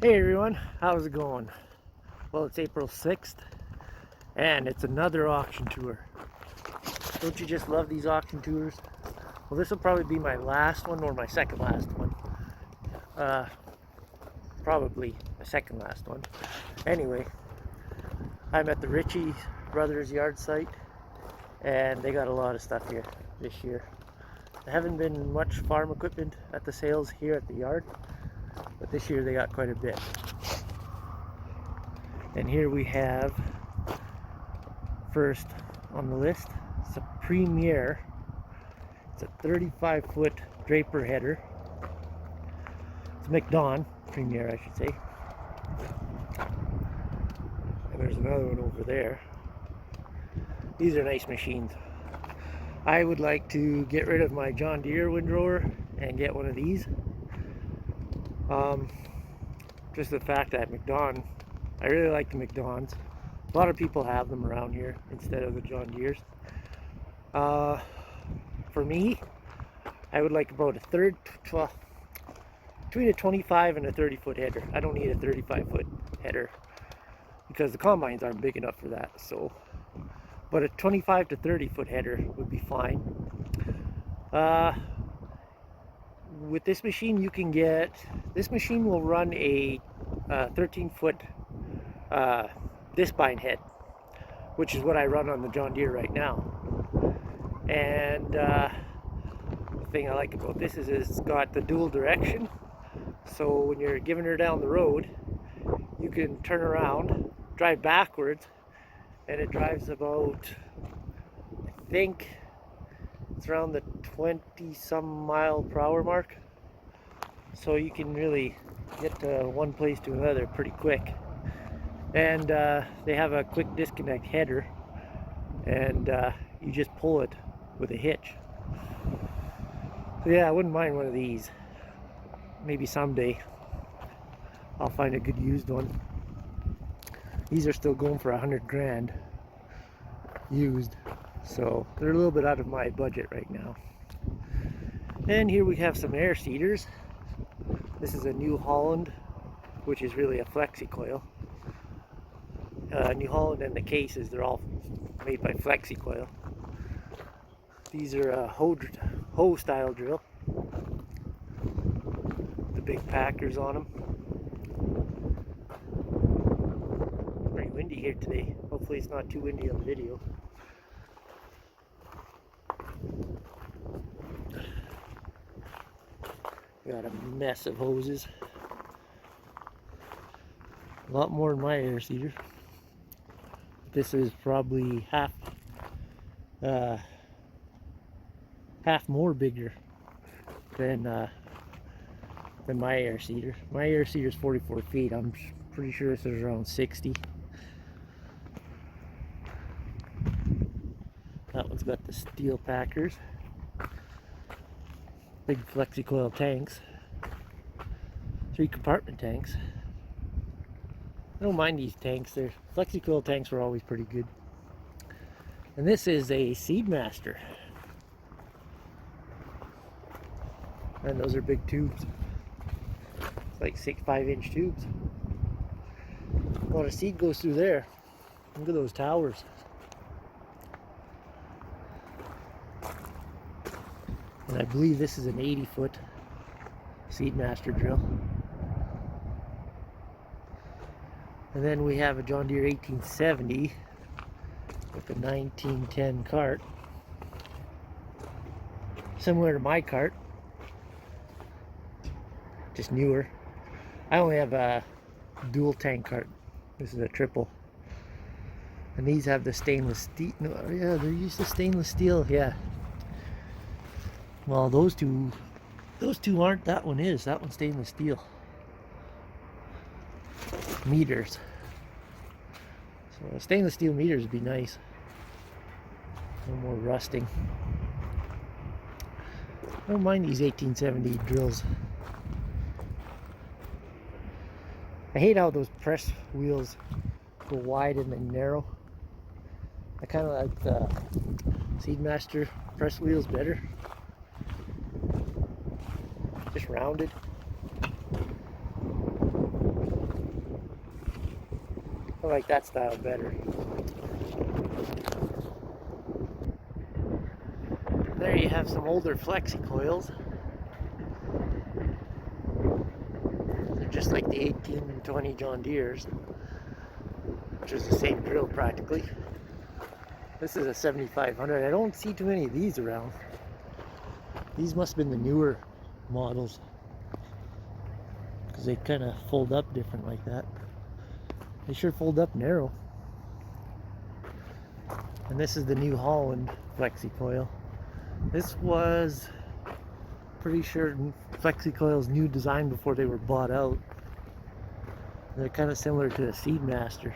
Hey everyone, how's it going? Well, it's April 6th and it's another auction tour. Don't you just love these auction tours? Well, this will probably be my last one or my second last one. Probably my second last one. Anyway, I'm at the Ritchie brothers yard site and they got a lot of stuff here this year. There haven't been much farm equipment at the sales here at the yard, but this year they got quite a bit. And here we have, first on the list, it's a Premier. It's a 35-foot Draper header. It's a McDon Premier, I should say. And there's another one over there. These are nice machines. I would like to get rid of my John Deere windrower and get one of these. Just the fact that McDon, I really like the McDons. A lot of people have them around here instead of the John Deeres. For me, I would like about between a 25 and a 30-foot header. I don't need a 35-foot header because the combines aren't big enough for that. So, but a 25 to 30-foot header would be fine. With this machine, you can get, this machine will run a 13-foot disc bind head, which is what I run on the John Deere right now. And the thing I like about this is it's got the dual direction, so when you're giving her down the road, you can turn around, drive backwards, and it drives about, I think it's around the 20-some mile per hour mark. So you can really get to one place to another pretty quick. And they have a quick disconnect header, and you just pull it with a hitch. So yeah, I wouldn't mind one of these. Maybe someday I'll find a good used one. These are still going for 100 grand used, so they're a little bit out of my budget right now. And here we have some air seeders. This is a New Holland, which is really a flexi coil. New Holland and the cases, they're all made by flexi coil. These are a hoe style drill. The big packers on them. Pretty windy here today. Hopefully it's not too windy on the video. Got a mess of hoses. A lot more than my air seeder. This is probably half more bigger than my air seeder. My air seeder is 44 feet. I'm pretty sure this is around 60. That one's got the steel packers. Big flexi coil tanks. 3 compartment tanks. I don't mind these tanks. Their flexi coil tanks were always pretty good. And this is a Seedmaster. And those are big tubes. It's like 5-inch tubes. A lot of seed goes through there. Look at those towers. And I believe this is an 80-foot Seedmaster drill. And then we have a John Deere 1870 with a 1910 cart. Similar to my cart, just newer. I only have a dual tank cart. This is a triple. And these have the stainless steel. No, yeah, they're used to stainless steel. Yeah. Well, those two aren't. That one is. That one's stainless steel. Meters. So stainless steel meters would be nice. No more rusting. I don't mind these 1870 drills. I hate how those press wheels go wide and then narrow. I kind of like the Seedmaster press wheels better. Just rounded. I like that style better. There you have some older flexi coils. They're just like the 1820 John Deeres, which is the same drill practically. This is a 7500. I don't see too many of these around. These must have been the newer models, because they kind of fold up different like that. They sure fold up narrow. And this is the New Holland flexi coil. This was pretty sure flexi coil's new design before they were bought out. They're kind of similar to the Seedmaster.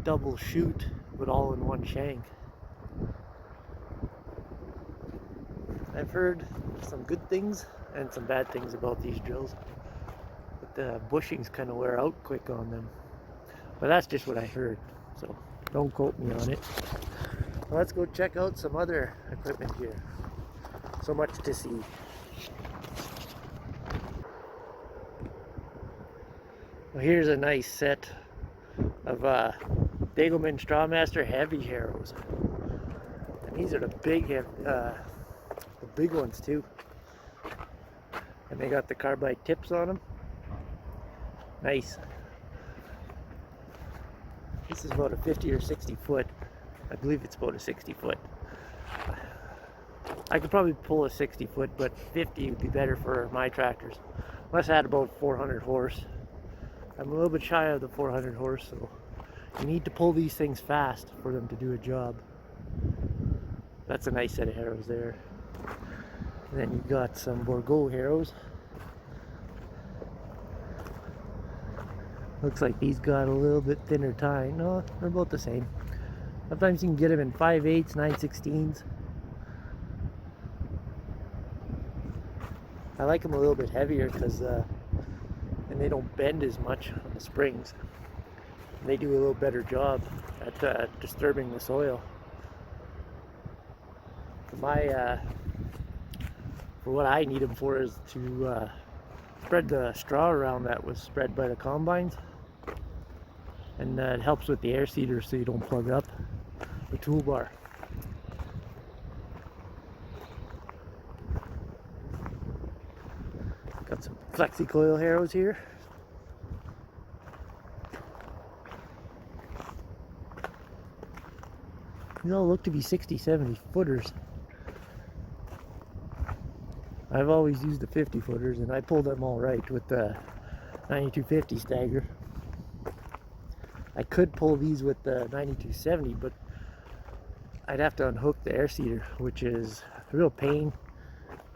Double shoot, but all in one shank. I've heard some good things and some bad things about these drills, but the bushings kind of wear out quick on them. But that's just what I heard, so don't quote me on it. Let's go check out some other equipment here. So much to see. Well, here's a nice set of Degelman Strawmaster heavy harrows, and these are the big ones too. And they got the carbide tips on them. Nice. This is about a 50 or 60 foot. I believe it's about a 60 foot. I could probably pull a 60 foot, but 50 would be better for my tractors. Unless I had about 400 horse. I'm a little bit shy of the 400 horse, so you need to pull these things fast for them to do a job. That's a nice set of harrows there. And then you've got some Bourgault harrows. Looks like these got a little bit thinner tine. No, they're about the same. Sometimes you can get them in 5/8, 9/16. I like them a little bit heavier because and they don't bend as much on the springs. And they do a little better job at disturbing the soil. For what I need them for is to spread the straw around that was spread by the combines, and it helps with the air seeder so you don't plug up the toolbar. Got some flexi coil harrows here. These all look to be 60, 70 footers. I've always used the 50 footers, and I pulled them all right with the 9250 stagger. I could pull these with the 9270, but I'd have to unhook the air seeder, which is a real pain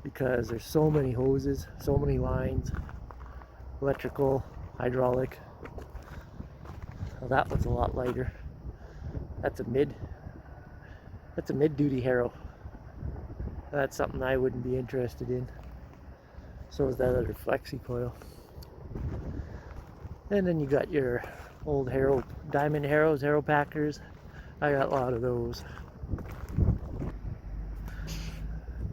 because there's so many hoses, so many lines, electrical, hydraulic. Well, that one's a lot lighter. That's a mid-duty harrow. That's something I wouldn't be interested in. So is that other flexi coil. And then you got your old harrow, diamond harrows, harrow packers. I got a lot of those.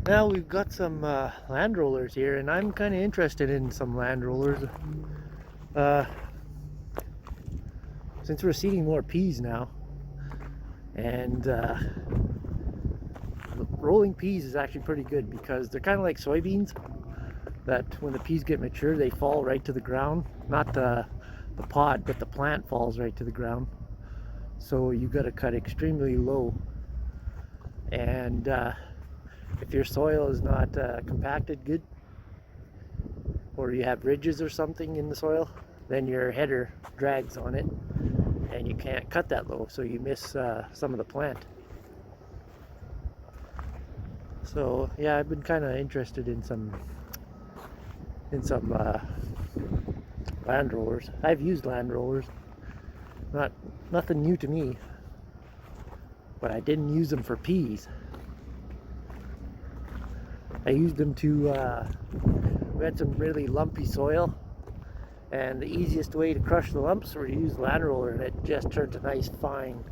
Now we've got some land rollers here, and I'm kind of interested in some land rollers. Since we're seeding more peas now, and rolling peas is actually pretty good because they're kind of like soybeans, that when the peas get mature they fall right to the ground. Not the pod, but the plant falls right to the ground. So you got to cut extremely low, and if your soil is not compacted good, or you have ridges or something in the soil, then your header drags on it and you can't cut that low, so you miss some of the plant. So yeah, I've been kind of interested in some land rollers. I've used land rollers, nothing new to me, but I didn't use them for peas. I used them to we had some really lumpy soil, and the easiest way to crush the lumps were to use land roller, and it just turned to nice fine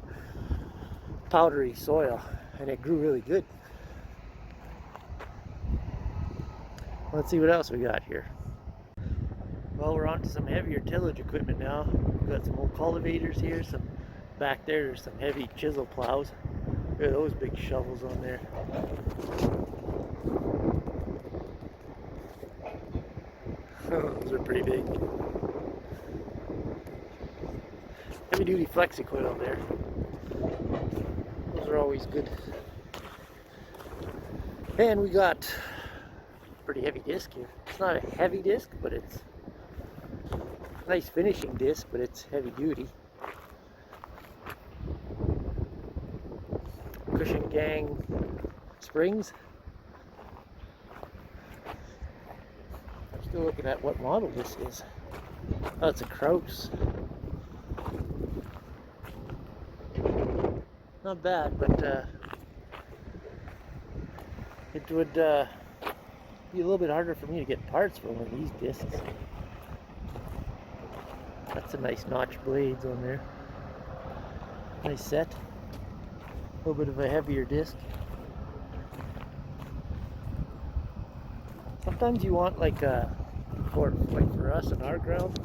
powdery soil, and it grew really good. Let's see what else we got here. Well, we're on to some heavier tillage equipment now. We've got some old cultivators here, some back there's some heavy chisel plows. Look at those big shovels on there. Those are pretty big. Heavy duty flex equipment on there. Those are always good. And we got a pretty heavy disc here. It's not a heavy disc, but it's a nice finishing disc, but it's heavy duty. Cushion gang springs. I'm still looking at what model this is. Oh, it's a Kraus. Not bad, but it would be a little bit harder for me to get parts for one of these discs. That's some nice notch blades on there. Nice set. A little bit of a heavier disc. Sometimes you want like for us in our ground,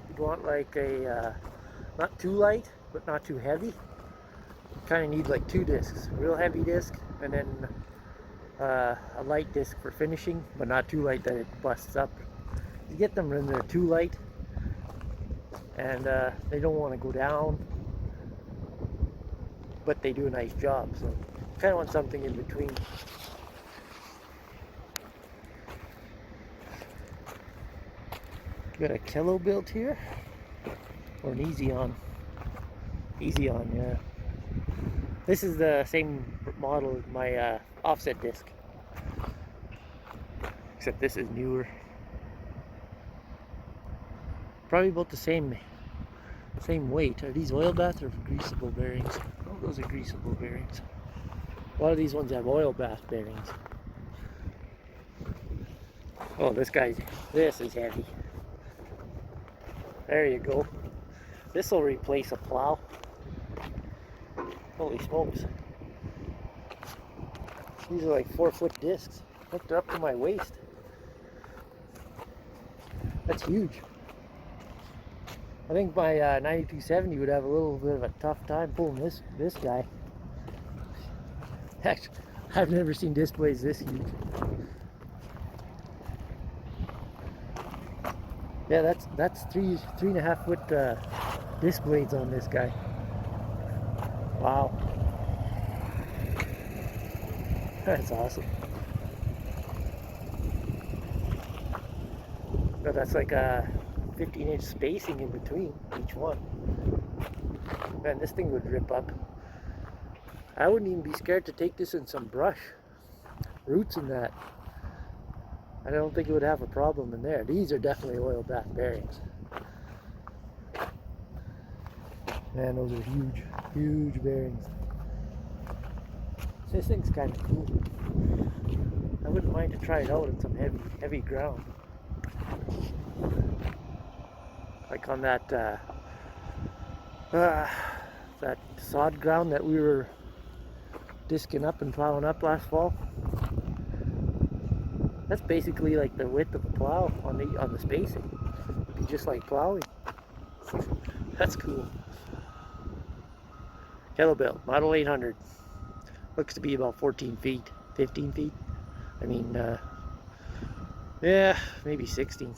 you'd want like a not too light but not too heavy. You kind of need like two discs, a real heavy disc and then a light disc for finishing, but not too light that it busts up. You get them when they're too light and they don't want to go down, but they do a nice job, so kind of want something in between. Got a Kilo built here, or an Easy On, yeah. This is the same model as my offset disc, except this is newer. Probably about the same weight. Are these oil bath or greasable bearings? Oh, those are greasable bearings. A lot of these ones have oil bath bearings. Oh, this is heavy. There you go. This will replace a plow. Holy smokes. These are like 4-foot discs, hooked up to my waist. That's huge. I think my 9270 would have a little bit of a tough time pulling this guy. Actually, I've never seen disc blades this huge. Yeah, that's 3.5 foot disc blades on this guy. Wow, that's awesome. But that's like a 15-inch spacing in between each one. Man, this thing would rip up. I wouldn't even be scared to take this in some brush, roots and that. I don't think it would have a problem in there. These are definitely oil bath bearings. Man, those are huge, huge bearings. This thing's kind of cool. I wouldn't mind to try it out in some heavy ground. Like on that that sod ground that we were disking up and plowing up last fall. That's basically like the width of a plow on the spacing. It'd be just like plowing. That's cool. Kettlebell, Model 800. Looks to be about 14 feet, 15 feet. I mean, yeah, maybe 16.